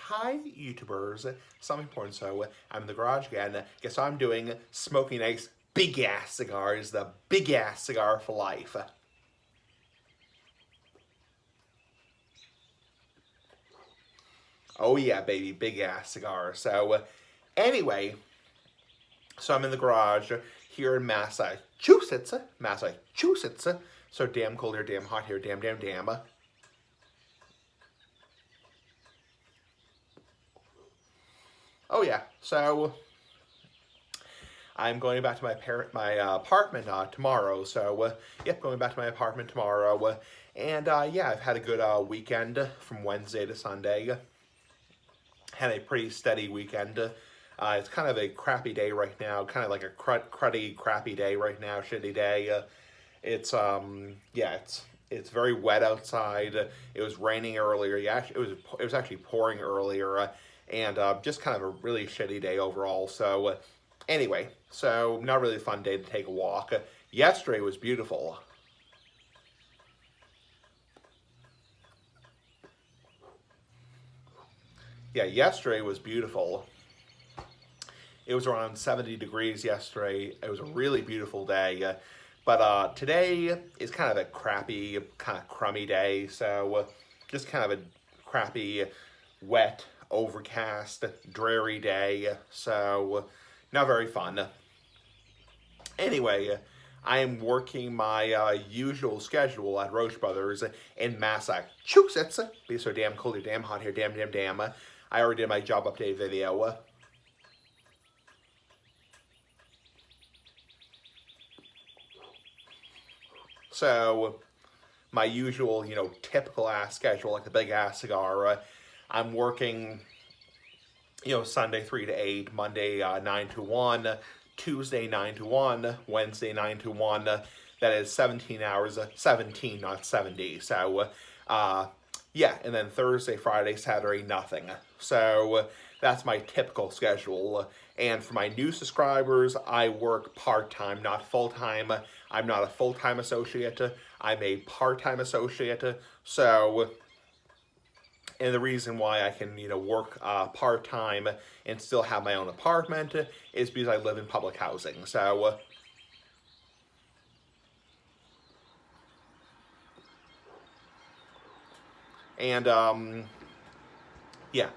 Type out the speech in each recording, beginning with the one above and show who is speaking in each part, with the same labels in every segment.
Speaker 1: Hi, YouTubers. Something important. So I'm in the garage again. Guess I'm doing smoking nice big ass cigars. The big ass cigar for life. Oh yeah, baby, big ass cigar. So anyway, so I'm in the garage here in Massachusetts. Massachusetts. So damn cold here, damn hot here, damn. Oh yeah. So I'm going back to my apartment tomorrow. So yep, going back to my apartment tomorrow. And yeah, I've had a good weekend from Wednesday to Sunday. Had a pretty steady weekend. It's kind of a crappy day right now, kind of like a cruddy, crappy day right now, shitty day. It's yeah, it's very wet outside. It was raining earlier. Yeah, it was actually pouring earlier, and just kind of a really shitty day overall. So anyway, so not really a fun day to take a walk. Yesterday was beautiful. Yeah, yesterday was beautiful. It was around 70 degrees yesterday. It was a really beautiful day. But today is kind of a crappy, kind of crummy day. So just kind of a crappy, wet, overcast, dreary day. So not very fun. Anyway, I am working my usual schedule at Roche Brothers in Massachusetts. Be so damn cold, damn hot here, damn. I already did my job update video. So my usual, typical ass schedule, like the big ass cigar. I'm working, Sunday 3 to 8, Monday 9 to 1, Tuesday 9 to 1, Wednesday 9 to 1. That is 17 hours, 17, not 70. So, yeah, and then Thursday, Friday, Saturday, nothing. So that's my typical schedule. And for my new subscribers, I work part-time, not full-time. I'm not a full-time associate. I'm a part-time associate. So, and the reason why I can, work part-time and still have my own apartment is because I live in public housing. So, and yeah,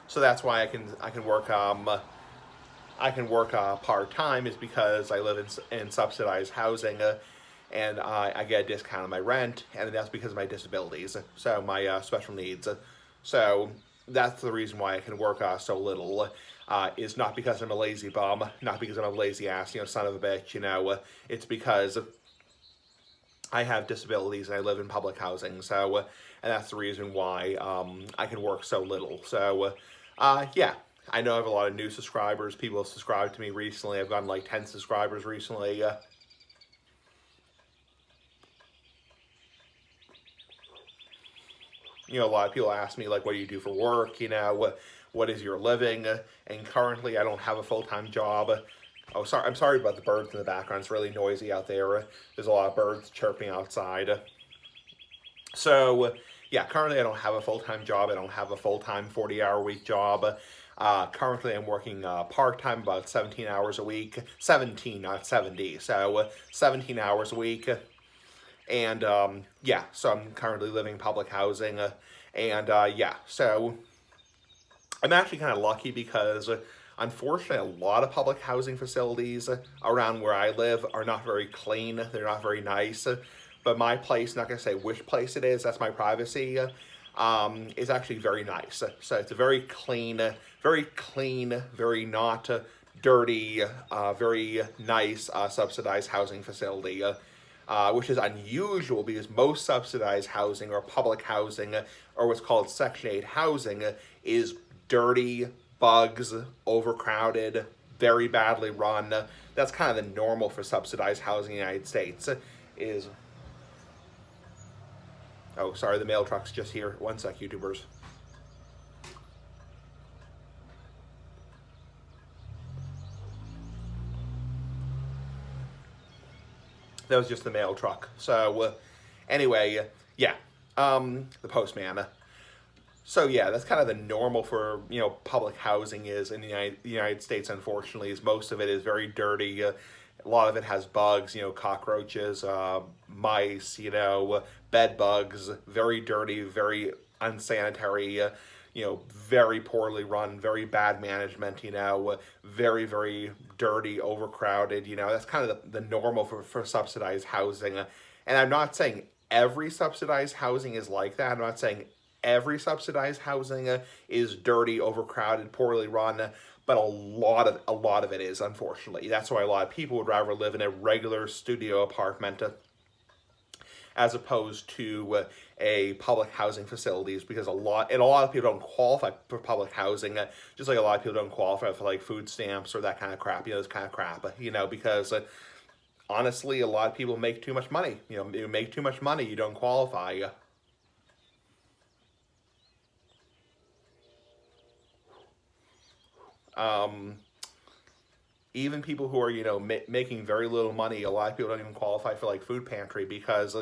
Speaker 1: so that's why I can work part time is because I live in subsidized housing, and I get a discount on my rent, and that's because of my disabilities, so my special needs. So that's the reason why I can work so little. Is not because I'm a lazy bum, not because I'm a lazy ass, son of a bitch. It's because I have disabilities and I live in public housing. So, and that's the reason why I can work so little. So, yeah. I know I have a lot of new subscribers. People have subscribed to me recently. I've gotten like 10 subscribers recently. A lot of people ask me like, what do you do for work? What is your living? And currently I don't have a full-time job. Oh, sorry. I'm sorry about the birds in the background. It's really noisy out there. There's a lot of birds chirping outside. So, yeah, currently I don't have a full-time job. I don't have a full-time 40-hour-week job. Currently I'm working part-time, about 17 hours a week. 17, not 70. So, 17 hours a week. And, yeah, so I'm currently living in public housing. And, yeah, so I'm actually kind of lucky because unfortunately a lot of public housing facilities around where I live are not very clean. They're not very nice. But my place, not going to say which place it is, that's my privacy, is actually very nice. So it's a very clean, very not dirty, very nice subsidized housing facility. Which is unusual because most subsidized housing or public housing or what's called Section 8 housing is dirty, bugs, overcrowded, very badly run. That's kind of the normal for subsidized housing in the United States. Is Oh, sorry, the mail truck's just here. One sec, YouTubers. That was just the mail truck. So, anyway, yeah, the postman. So yeah, that's kind of the normal for public housing is in the United States. Unfortunately, is most of it is very dirty. A lot of it has bugs, cockroaches, mice, bed bugs. Very dirty, very unsanitary. Very poorly run, very bad management. Very very dirty, overcrowded. That's kind of the normal for subsidized housing. And I'm not saying every subsidized housing is like that. I'm not saying every subsidized housing is dirty, overcrowded, poorly run, but a lot of it is, unfortunately. That's why a lot of people would rather live in a regular studio apartment as opposed to a public housing facilities, because a lot of people don't qualify for public housing, just like a lot of people don't qualify for like food stamps or that kind of crap, this kind of crap, because honestly, a lot of people make too much money. You make too much money, you don't qualify. Even people who are making very little money, a lot of people don't even qualify for like food pantry, because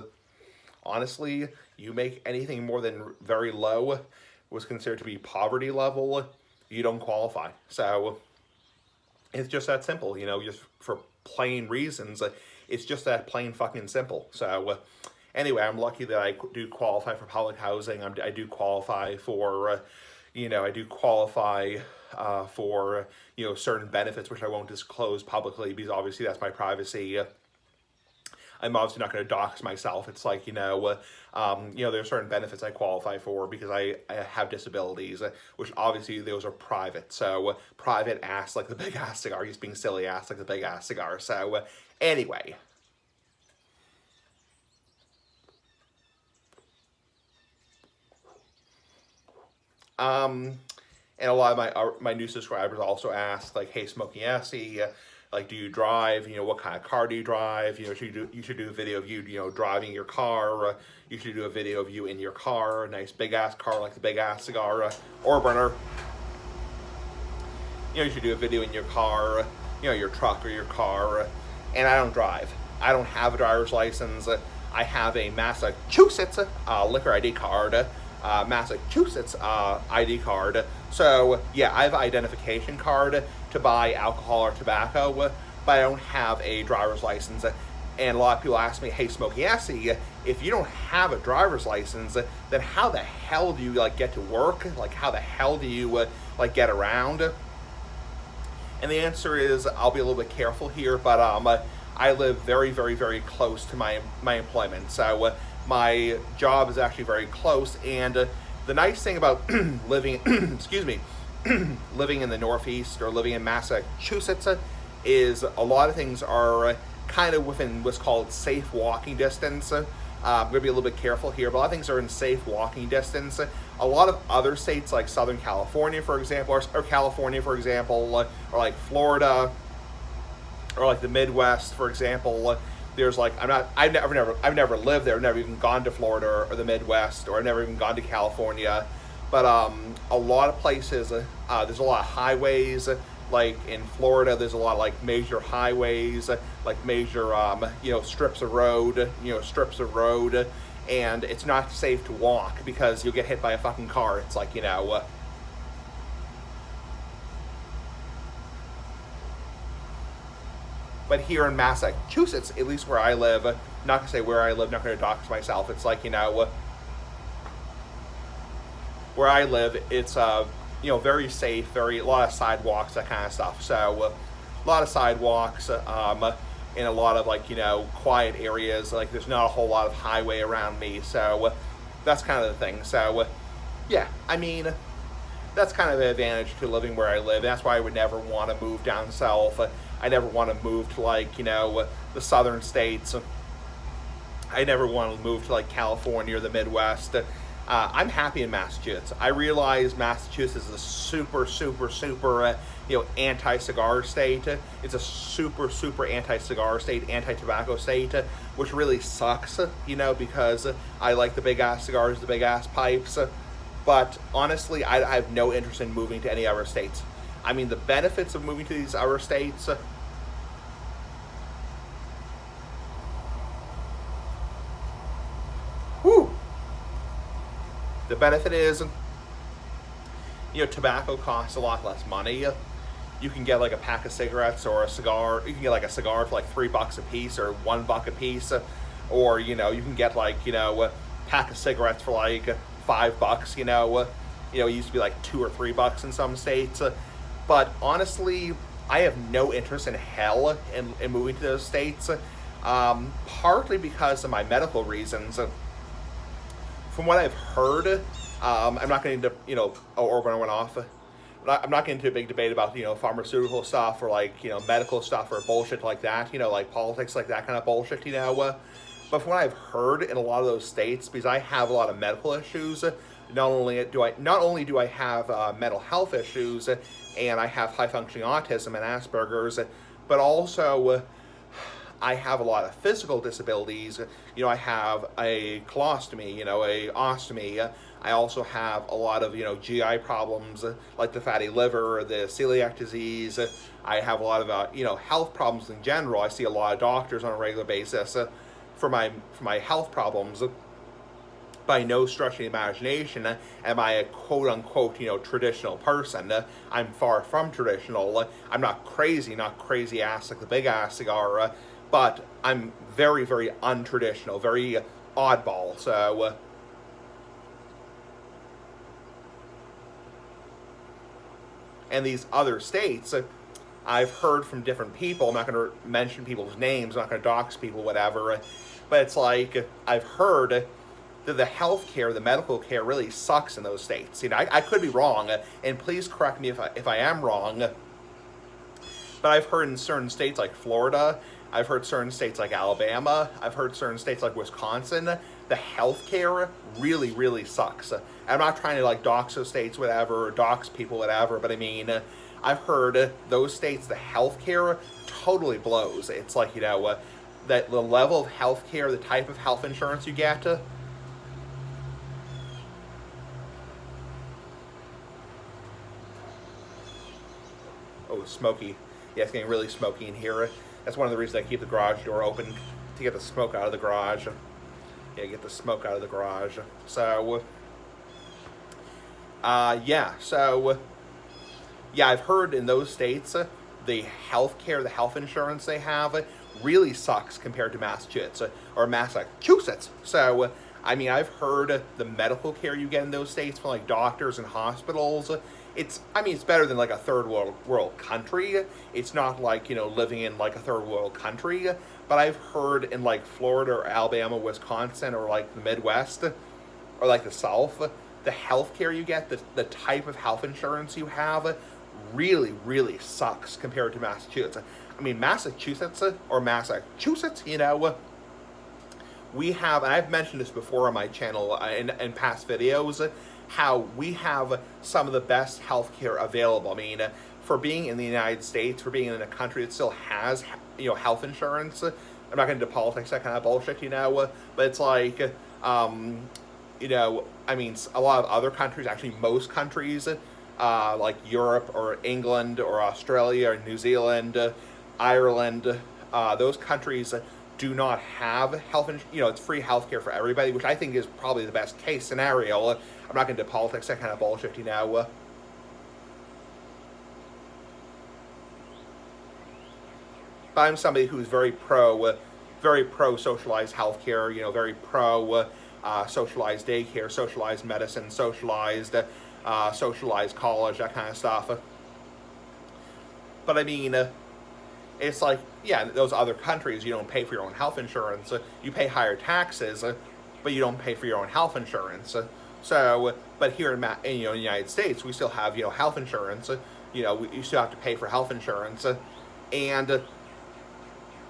Speaker 1: honestly, you make anything more than very low, was considered to be poverty level, you don't qualify. So it's just that simple, just for plain reasons. It's just that plain fucking simple. So anyway, I'm lucky that I do qualify for public housing. I do qualify for I do qualify for certain benefits, which I won't disclose publicly because obviously that's my privacy. I'm obviously not going to dox myself. It's like there are certain benefits I qualify for because I have disabilities, which obviously those are private. So private ass like the big ass cigar, just being silly ass like the big ass cigar. So anyway. And a lot of my new subscribers also ask, like, hey, Smokey Assy, like, do you drive? What kind of car do you drive? You should do a video of you, driving your car. You should do a video of you in your car, a nice big ass car like the big ass cigar or burner. You should do a video in your car, your truck or your car. And I don't drive. I don't have a driver's license. I have a Massachusetts liquor ID card. Massachusetts ID card. So yeah, I have an identification card to buy alcohol or tobacco, but I don't have a driver's license. And a lot of people ask me, hey, Smokey Assy, if you don't have a driver's license, then how the hell do you get to work? Like, how the hell do you get around? And the answer is, I'll be a little bit careful here, but I live very, very, very close to my employment. So my job is actually very close, and the nice thing about living, excuse me, living in the Northeast or living in Massachusetts is a lot of things are kind of within what's called safe walking distance. I'm going to be a little bit careful here, but a lot of things are in safe walking distance. A lot of other states like Southern California, for example, or California, for example, or like Florida, or like the Midwest, for example, there's like, I've never lived there, I've never even gone to Florida or the Midwest, or I've never even gone to California, but a lot of places, there's a lot of highways. Like in Florida, there's a lot of like major highways, like major strips of road, and it's not safe to walk because you'll get hit by a fucking car. It's like but here in Massachusetts, at least where I live, not gonna say where I live, not gonna dox myself. It's like where I live, it's very safe, a lot of sidewalks, that kind of stuff. So a lot of sidewalks, in a lot of quiet areas. Like there's not a whole lot of highway around me, so that's kind of the thing. So yeah, I mean, that's kind of the advantage to living where I live. That's why I would never want to move down south. I never want to move to the southern states. I never want to move to California or the Midwest. I'm happy in Massachusetts. I realize Massachusetts is a super, super, super, anti-cigar state. It's a super, super anti-cigar state, anti-tobacco state, which really sucks, because I like the big-ass cigars, the big-ass pipes. But honestly, I have no interest in moving to any other states. I mean, the benefits of moving to these other states, whew, the benefit is tobacco costs a lot less money. You can get like a pack of cigarettes or a cigar. You can get like a cigar for like $3 a piece or $1 a piece, or you can get like a pack of cigarettes for like $5. It used to be like $2 or $3 in some states. But honestly, I have no interest in hell in moving to those states. Partly because of my medical reasons. From what I've heard, I'm not getting into, or when I went off, I'm not getting into a big debate about, pharmaceutical stuff or like, medical stuff or bullshit like that, like politics, like that kind of bullshit, But from what I've heard in a lot of those states, because I have a lot of medical issues, not only do I have mental health issues, and I have high functioning autism and Asperger's, but also I have a lot of physical disabilities. I have a colostomy, a ostomy. I also have a lot of, GI problems like the fatty liver, the celiac disease. I have a lot of, health problems in general. I see a lot of doctors on a regular basis for my health problems. By no stretch of the imagination am I a quote-unquote, traditional person. I'm far from traditional. I'm not crazy ass like the big ass cigar, but I'm very, very untraditional, very oddball. So, and these other states, I've heard from different people. I'm not going to mention people's names. I'm not going to dox people, whatever. But it's like I've heard the healthcare, the medical care really sucks in those states. I could be wrong, and please correct me if I am wrong. But I've heard in certain states like Florida, I've heard certain states like Alabama, I've heard certain states like Wisconsin, the healthcare really, really sucks. I'm not trying to like dox those states, whatever, or dox people, whatever, but I mean, I've heard those states, the healthcare totally blows. It's like, that the level of healthcare, the type of health insurance you get, oh, smoky. Yeah, it's getting really smoky in here. That's one of the reasons I keep the garage door open, to get the smoke out of the garage. Yeah, get the smoke out of the garage. So, yeah, I've heard in those states, the healthcare, the health insurance they have really sucks compared to Massachusetts or Massachusetts. So, I mean, I've heard the medical care you get in those states from like doctors and hospitals. It's better than like a third world country. It's not like, living in like a third world country. But I've heard in like Florida or Alabama, Wisconsin, or like the Midwest, or like the South, the healthcare you get, the type of health insurance you have, really, really sucks compared to Massachusetts. I mean, Massachusetts, we have, and I've mentioned this before on my channel in past videos, how we have some of the best healthcare available. I mean, for being in the United States, for being in a country that still has, health insurance, I'm not going into politics, that kind of bullshit, but it's like, I mean, a lot of other countries, actually most countries, like Europe or England or Australia or New Zealand, Ireland, those countries do not have health insurance. It's free healthcare for everybody, which I think is probably the best case scenario. I'm not going to politics, that kind of bullshit, But I'm somebody who's very pro socialized healthcare. Very pro socialized daycare, socialized medicine, socialized college, that kind of stuff. But I mean, it's like, yeah, those other countries, you don't pay for your own health insurance. You pay higher taxes, but you don't pay for your own health insurance. So, but here in the United States, we still have health insurance. You still have to pay for health insurance, and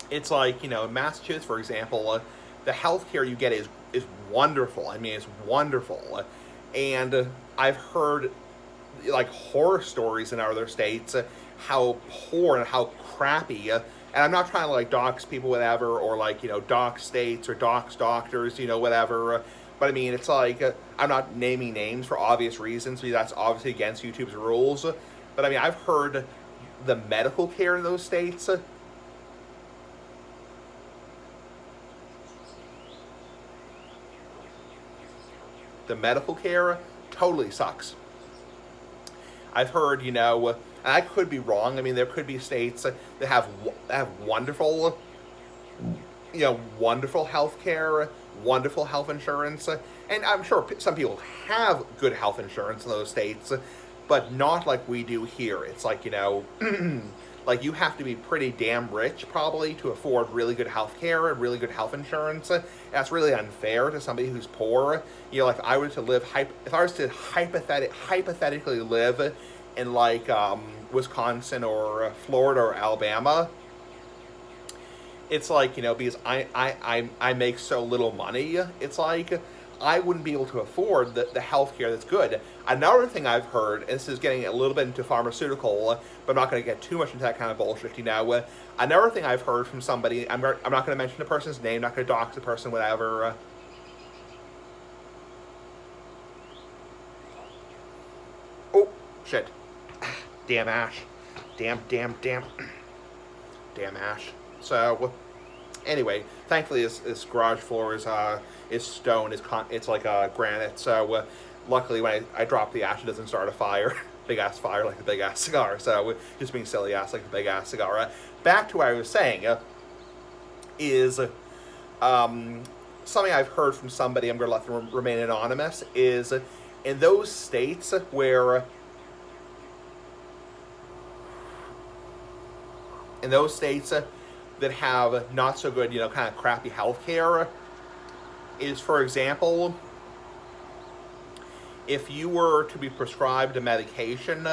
Speaker 1: it's like in Massachusetts, for example, the health care you get is wonderful. I mean, it's wonderful, and I've heard like horror stories in other states how poor and how crappy. And I'm not trying to like dox people, whatever, or like dox states or dox doctors, whatever. But I mean, it's like I'm not naming names for obvious reasons because that's obviously against YouTube's rules. But I mean, I've heard the medical care in those states. The medical care totally sucks. I've heard, you know, and I could be wrong. I mean, there could be states that have wonderful, you know, wonderful health care, wonderful health insurance, and I'm sure some people have good health insurance in those states, but not like we do here. It's like, you know, like you have to be pretty damn rich probably to afford really good health care and really good health insurance. That's really unfair to somebody who's poor. You know, like if I was to hypothetically live in like Wisconsin or Florida or Alabama, it's like, you know, because I make so little money, it's like I wouldn't be able to afford the health care that's good. Another thing I've heard, and this is getting a little bit into pharmaceutical, but I'm not going to get too much into that kind of bullshit, you know. Another thing I've heard from somebody, I'm not going to mention the person's name, not going to dox the person, whatever. Oh, shit. Damn Ash. Damn. Damn Ash. So, anyway, thankfully this garage floor is stone. It's like granite. So, luckily when I drop the ash, it doesn't start a fire. Big ass fire like a big ass cigar. So, just being silly ass like a big ass cigar. Back to what I was saying is something I've heard from somebody. I'm going to let them remain anonymous. Is in those states where that have not so good, you know, kind of crappy healthcare, is, for example, if you were to be prescribed a medication,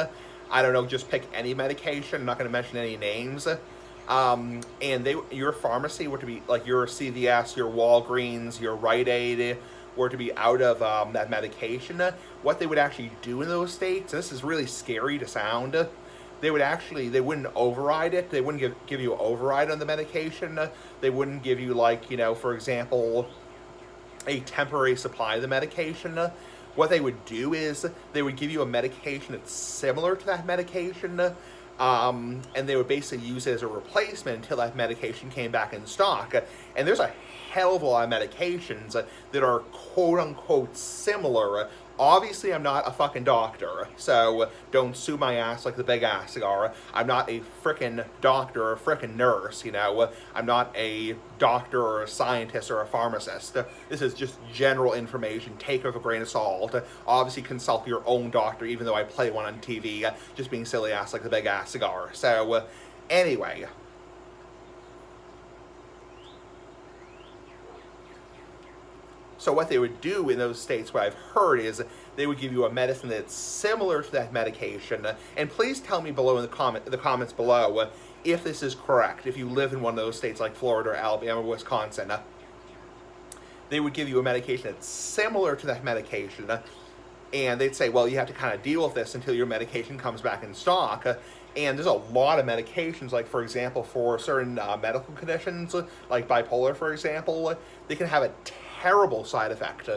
Speaker 1: I don't know, just pick any medication, I'm not going to mention any names, and your pharmacy were to be, like your CVS, your Walgreens, your Rite Aid, were to be out of that medication, what they would actually do in those states, and this is really scary to sound, they wouldn't override it. They wouldn't give you an override on the medication. They wouldn't give you, like, you know, for example, a temporary supply of the medication. What they would do is they would give you a medication that's similar to that medication, and they would basically use it as a replacement until that medication came back in stock. And there's a hell of a lot of medications that are quote-unquote similar. Obviously, I'm not a fucking doctor, so don't sue my ass like the big ass cigar. I'm not a frickin' doctor or a frickin' nurse, you know. I'm not a doctor or a scientist or a pharmacist. This is just general information. Take it with a grain of salt. Obviously, consult your own doctor, even though I play one on TV. Just being silly ass like the big ass cigar. So, anyway. So what they would do in those states, what I've heard, is they would give you a medicine that's similar to that medication. And please tell me below in the comments below if this is correct. If you live in one of those states like Florida or Alabama or Wisconsin, they would give you a medication that's similar to that medication. And they'd say, well, you have to kind of deal with this until your medication comes back in stock. And there's a lot of medications, like, for example, for certain medical conditions, like bipolar, for example, they can have a terrible side effect.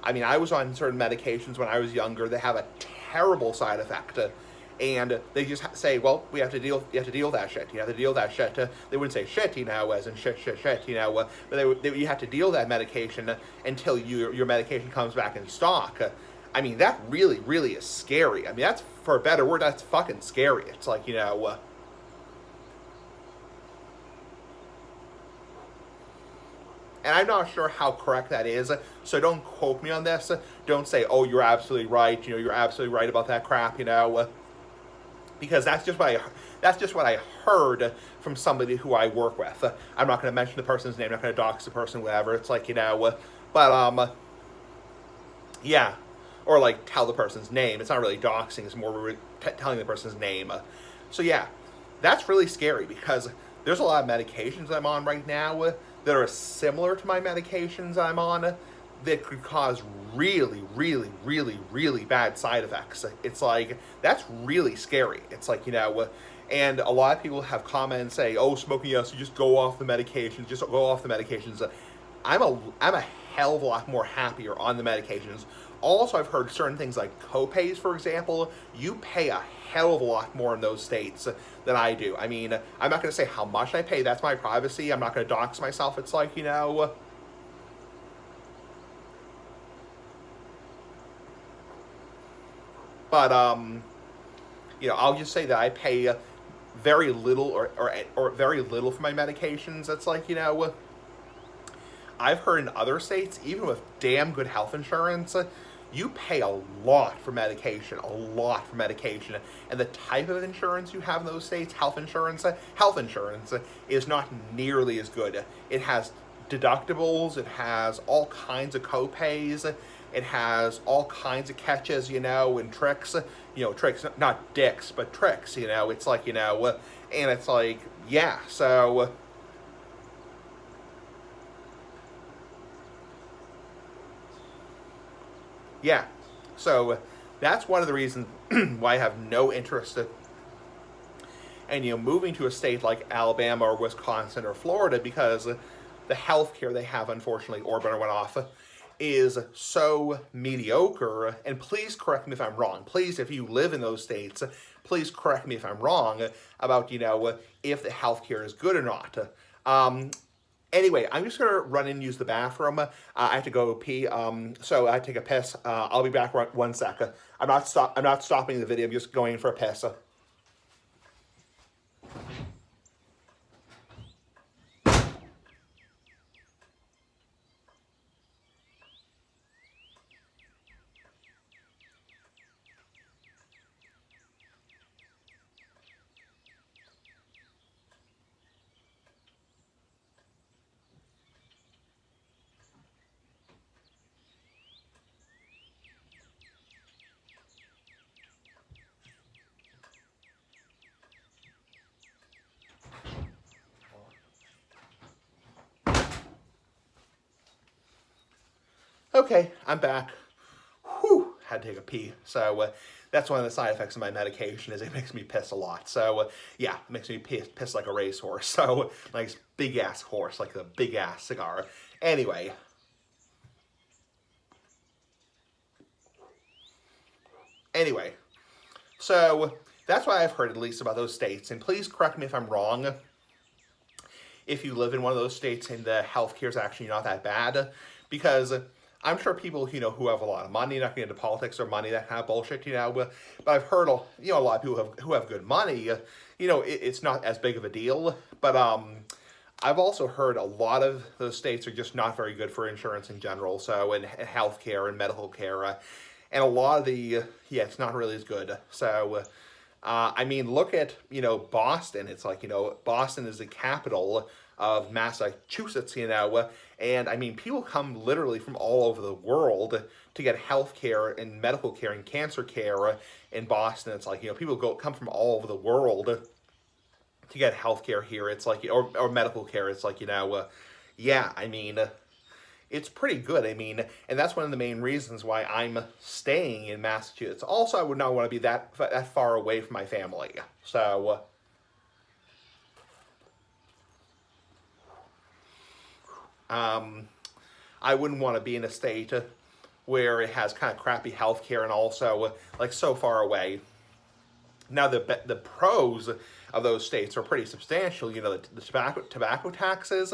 Speaker 1: I mean, I was on certain medications when I was younger that have a terrible side effect. And they just say, well, you have to deal with that shit. You have to deal with that shit. They wouldn't say shit, you know, as in shit, you know, but you have to deal with that medication until your medication comes back in stock. I mean, that really, really is scary. I mean, that's, for a better word, that's fucking scary. It's like, you know, and I'm not sure how correct that is, so don't quote me on this. Don't say, oh, you're absolutely right, you know, you're absolutely right about that crap, you know, because that's just what I heard from somebody who I work with. I'm not going to mention the person's name, I'm not going to dox the person, whatever. It's like, you know, but, yeah. Or, like, tell the person's name. It's not really doxing, it's more telling the person's name. So, yeah, that's really scary, because there's a lot of medications I'm on right now that are similar to my medications I'm on that could cause really, really, really, really bad side effects. It's like, that's really scary. It's like, you know, and a lot of people have commented and say, oh, smoking, yes, you just go off the medications, just go off the medications. I'm a hell of a lot more happier on the medications. Also, I've heard certain things like copays, for example, you pay a hell of a lot more in those states than I do. I mean, I'm not going to say how much I pay. That's my privacy. I'm not going to dox myself. It's like, you know, but, I'll just say that I pay very little or very little for my medications. It's like, I've heard in other states, even with damn good health insurance, you pay a lot for medication, and the type of insurance you have in those states, health insurance is not nearly as good. It has deductibles, it has all kinds of copays, it has all kinds of catches, and tricks, tricks, not dicks, but tricks, it's like, and it's like, yeah, so yeah. So that's one of the reasons why I have no interest in moving to a state like Alabama or Wisconsin or Florida, because the healthcare they have, unfortunately, Orban went off, is so mediocre. And please correct me if I'm wrong. Please, if you live in those states, please correct me if I'm wrong about if the healthcare is good or not. Anyway, I'm just gonna run in and use the bathroom. I have to go pee. So I take a piss. I'll be back one sec. I'm not stopping the video. I'm just going for a piss. Okay, I'm back. Whew, had to take a pee. So that's one of the side effects of my medication is it makes me piss a lot. So yeah, it makes me piss like a racehorse. So like big ass horse, like the big ass cigar. Anyway, anyway, so that's what I've heard at least about those states. And please correct me if I'm wrong. If you live in one of those states and the healthcare is actually not that bad, because I'm sure people who have a lot of money, not getting into politics or money, that kind of bullshit, but I've heard a lot of people who have good money, it's not as big of a deal. But I've also heard a lot of those states are just not very good for insurance in general. So and healthcare and medical care, and a lot of yeah, it's not really as good. So. I mean, look at, Boston. It's like, Boston is the capital of Massachusetts, and I mean, people come literally from all over the world to get health care and medical care and cancer care in Boston. It's like, people come from all over the world to get health care here. It's like, or medical care. It's like, yeah, I mean, it's pretty good. I mean, and that's one of the main reasons why I'm staying in Massachusetts. Also, I would not want to be that far away from my family. So, I wouldn't want to be in a state where it has kind of crappy health care and also like so far away. Now, the pros of those states are pretty substantial. The tobacco taxes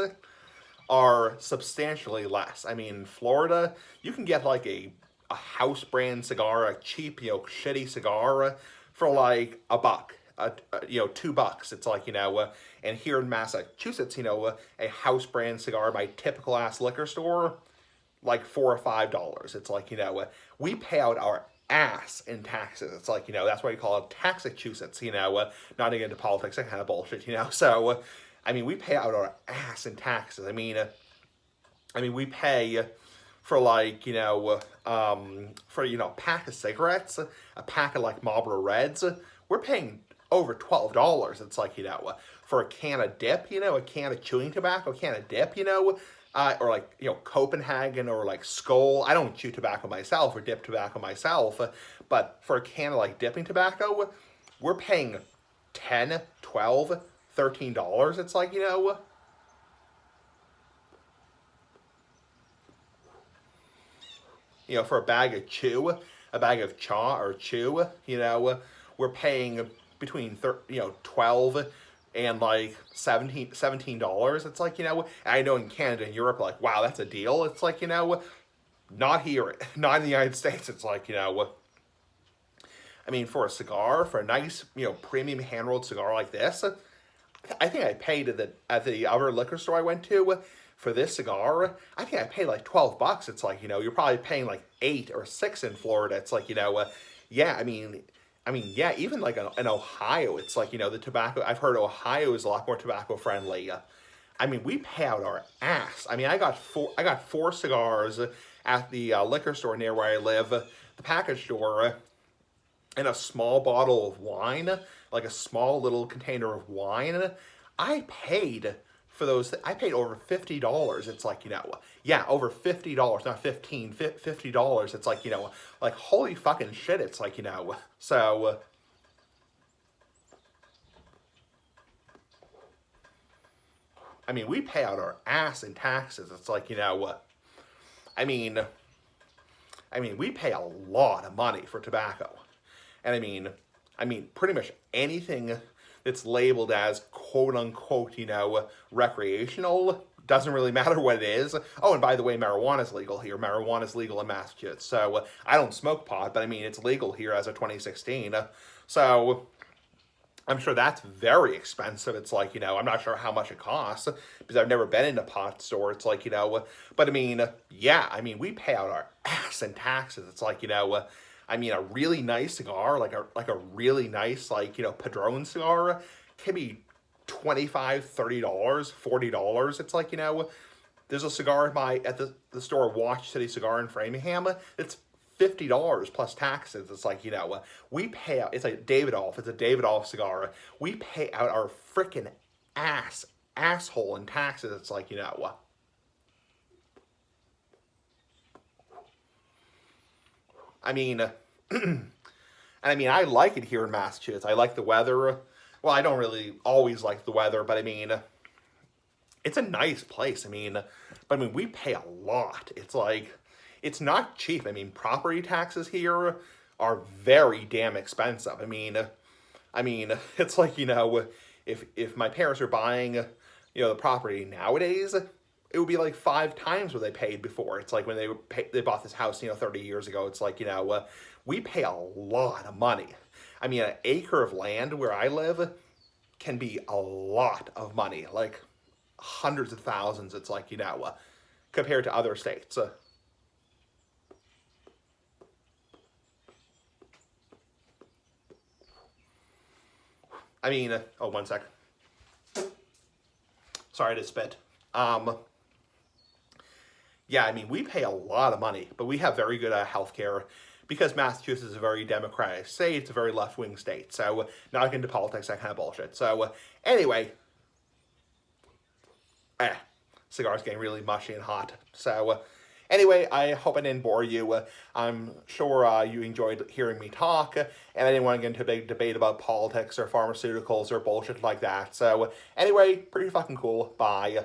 Speaker 1: are substantially less. I mean, Florida, you can get like a house brand cigar, a cheap, shitty cigar for like $1, $2. It's like, and here in Massachusetts, a house brand cigar by typical ass liquor store, like $4 or $5. It's like, we pay out our ass in taxes. It's like, that's why you call it Taxachusetts, not to get into politics, that kind of bullshit, So, I mean, we pay out our ass in taxes. I mean, we pay for like, for, a pack of cigarettes, a pack of like Marlboro Reds, we're paying over $12. It's like, for a can of dip, a can of chewing tobacco, a can of dip, or like, Copenhagen or like Skoal. I don't chew tobacco myself or dip tobacco myself, but for a can of like dipping tobacco, we're paying 10, 12, $13. It's like, for a bag of chew, a bag of chaw or chew, we're paying between 12 and like $17. It's like, I know in Canada and Europe, like, wow, that's a deal. It's like, not here, not in the United States. It's like, I mean, for a cigar, for a nice, premium hand-rolled cigar like this, I think I paid at the other liquor store I went to for this cigar. I think I paid like $12. It's like, you're probably paying like 8 or 6 in Florida. It's like, yeah. Yeah. Even like in Ohio, it's like, the tobacco. I've heard Ohio is a lot more tobacco friendly. I mean, we pay out our ass. I mean, I got four cigars at the liquor store near where I live, the package store, and a small bottle of wine, like a small little container of wine. I paid for those. I paid over $50. It's like, yeah, over $50, not 15, $50. It's like, like holy fucking shit. It's like, so. I mean, we pay out our ass in taxes. It's like, I mean, we pay a lot of money for tobacco. And I mean, pretty much anything that's labeled as quote unquote, recreational doesn't really matter what it is. Oh, and by the way, marijuana is legal here. Marijuana is legal in Massachusetts. So I don't smoke pot, but I mean, it's legal here as of 2016. So I'm sure that's very expensive. It's like, I'm not sure how much it costs because I've never been in a pot store. It's like, but I mean, yeah, I mean, we pay out our ass in taxes. It's like, I mean, a really nice cigar, like a really nice, like, Padron cigar can be $25, $30, $40. It's like, there's a cigar at the store Watch City Cigar in Framingham. It's $50 plus taxes. It's like, we pay out, it's like Davidoff. It's a Davidoff cigar. We pay out our freaking asshole in taxes. It's like, I mean, and I mean, I like it here in Massachusetts. I like the weather. Well, I don't really always like the weather, but I mean, it's a nice place. But I mean, we pay a lot. It's like, it's not cheap. I mean, property taxes here are very damn expensive. It's like, if my parents are buying, the property nowadays, it would be like 5 times what they paid before. It's like when they bought this house, 30 years ago. It's like, we pay a lot of money. I mean, an acre of land where I live can be a lot of money, like hundreds of thousands. It's like, compared to other states. Oh, one sec. Sorry to spit. Yeah, I mean, we pay a lot of money, but we have very good health care because Massachusetts is a very democratic state. It's a very left-wing state. So, not into politics, that kind of bullshit. So, anyway, cigar's getting really mushy and hot. So, anyway, I hope I didn't bore you. I'm sure you enjoyed hearing me talk, and I didn't want to get into a big debate about politics or pharmaceuticals or bullshit like that. So, anyway, pretty fucking cool. Bye.